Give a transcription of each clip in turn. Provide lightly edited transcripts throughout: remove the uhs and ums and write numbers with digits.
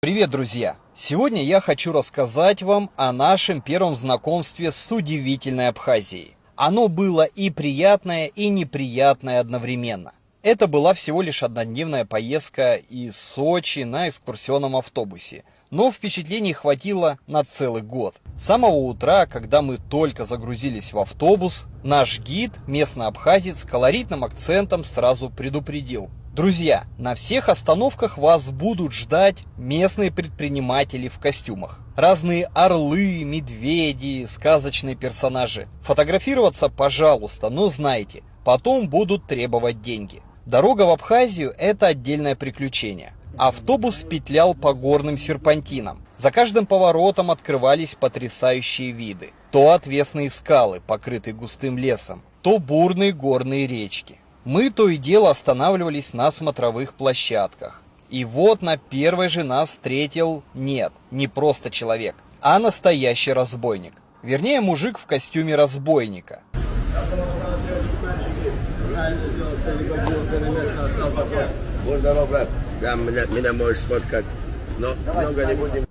Привет, друзья! Сегодня я хочу рассказать вам о нашем первом знакомстве с удивительной Абхазией. Оно было и приятное, и неприятное одновременно. Это была всего лишь однодневная поездка из Сочи на экскурсионном автобусе. Но впечатлений хватило на целый год. С самого утра, когда мы только загрузились в автобус, наш гид, местный абхазец, с колоритным акцентом сразу предупредил: друзья, на всех остановках вас будут ждать местные предприниматели в костюмах. Разные орлы, медведи, сказочные персонажи. Фотографироваться, пожалуйста, но знайте, потом будут требовать деньги. Дорога в Абхазию – это отдельное приключение. Автобус петлял по горным серпантинам. За каждым поворотом открывались потрясающие виды. То отвесные скалы, покрытые густым лесом, то бурные горные речки. Мы то и дело останавливались на смотровых площадках. И вот на первой же нас встретил, нет, не просто человек, а настоящий разбойник. Вернее, мужик в костюме разбойника.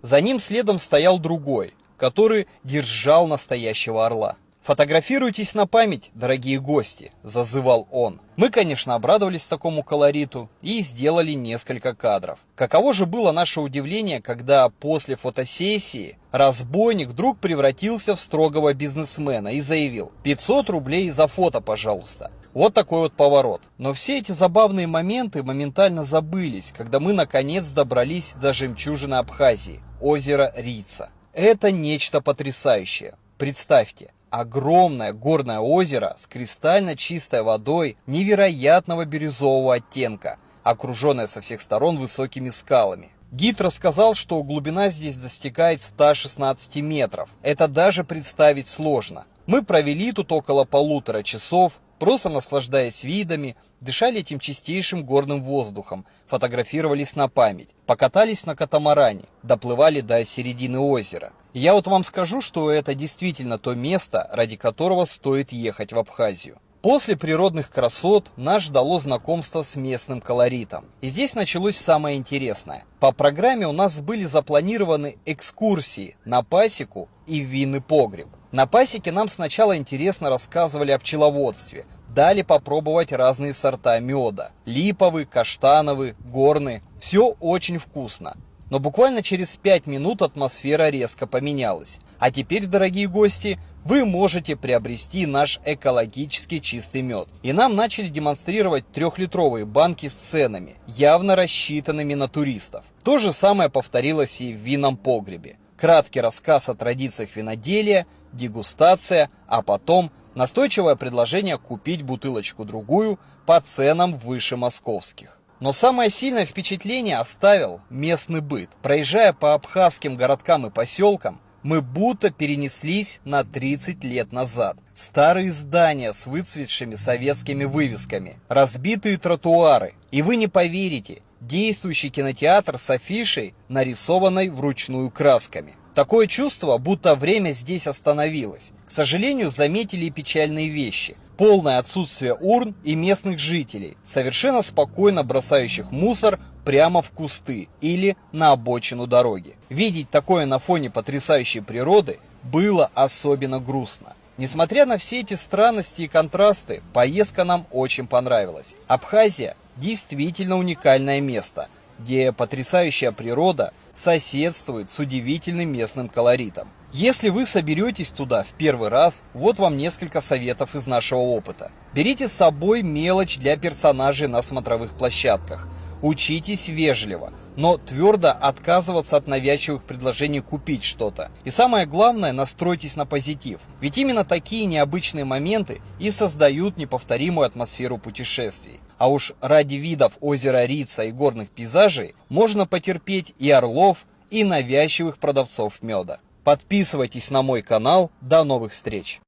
За ним следом стоял другой, который держал настоящего орла. «Фотографируйтесь на память, дорогие гости», – зазывал он. Мы, конечно, обрадовались такому колориту и сделали несколько кадров. Каково же было наше удивление, когда после фотосессии разбойник вдруг превратился в строгого бизнесмена и заявил: 500 рублей за фото, пожалуйста. Вот такой вот поворот. Но все эти забавные моменты моментально забылись, когда мы наконец добрались до жемчужины Абхазии – озера Рица. Это нечто потрясающее. Представьте. Огромное горное озеро с кристально чистой водой невероятного бирюзового оттенка, окруженное со всех сторон высокими скалами. Гид рассказал, что глубина здесь достигает 116 метров. Это даже представить сложно. Мы провели тут около 1,5 часа, просто наслаждаясь видами, дышали этим чистейшим горным воздухом, фотографировались на память, покатались на катамаране, доплывали до середины озера. И я вот вам скажу, что это действительно то место, ради которого стоит ехать в Абхазию. После природных красот нас ждало знакомство с местным колоритом. И здесь началось самое интересное. По программе у нас были запланированы экскурсии на пасеку и в винный погреб. На пасеке нам сначала интересно рассказывали о пчеловодстве, дали попробовать разные сорта меда. Липовый, каштановый, горный. Все очень вкусно. Но буквально через 5 минут атмосфера резко поменялась. А теперь, дорогие гости, вы можете приобрести наш экологически чистый мед. И нам начали демонстрировать 3-литровые банки с ценами, явно рассчитанными на туристов. То же самое повторилось и в винном погребе. Краткий рассказ о традициях виноделия, дегустация, а потом настойчивое предложение купить бутылочку-другую по ценам выше московских. Но самое сильное впечатление оставил местный быт. Проезжая по абхазским городкам и поселкам, мы будто перенеслись на 30 лет назад. Старые здания с выцветшими советскими вывесками, разбитые тротуары. И вы не поверите, действующий кинотеатр с афишей, нарисованной вручную красками. Такое чувство, будто время здесь остановилось. К сожалению, заметили и печальные вещи. Полное отсутствие урн и местных жителей, совершенно спокойно бросающих мусор прямо в кусты или на обочину дороги. Видеть такое на фоне потрясающей природы было особенно грустно. Несмотря на все эти странности и контрасты, поездка нам очень понравилась. Абхазия действительно уникальное место, где потрясающая природа соседствует с удивительным местным колоритом. Если вы соберетесь туда в первый раз, вот вам несколько советов из нашего опыта. Берите с собой мелочь для персонажей на смотровых площадках. Учитесь вежливо, но твердо отказываться от навязчивых предложений купить что-то. И самое главное, настройтесь на позитив. Ведь именно такие необычные моменты и создают неповторимую атмосферу путешествий. А уж ради видов озера Рица и горных пейзажей можно потерпеть и орлов, и навязчивых продавцов меда. Подписывайтесь на мой канал. До новых встреч!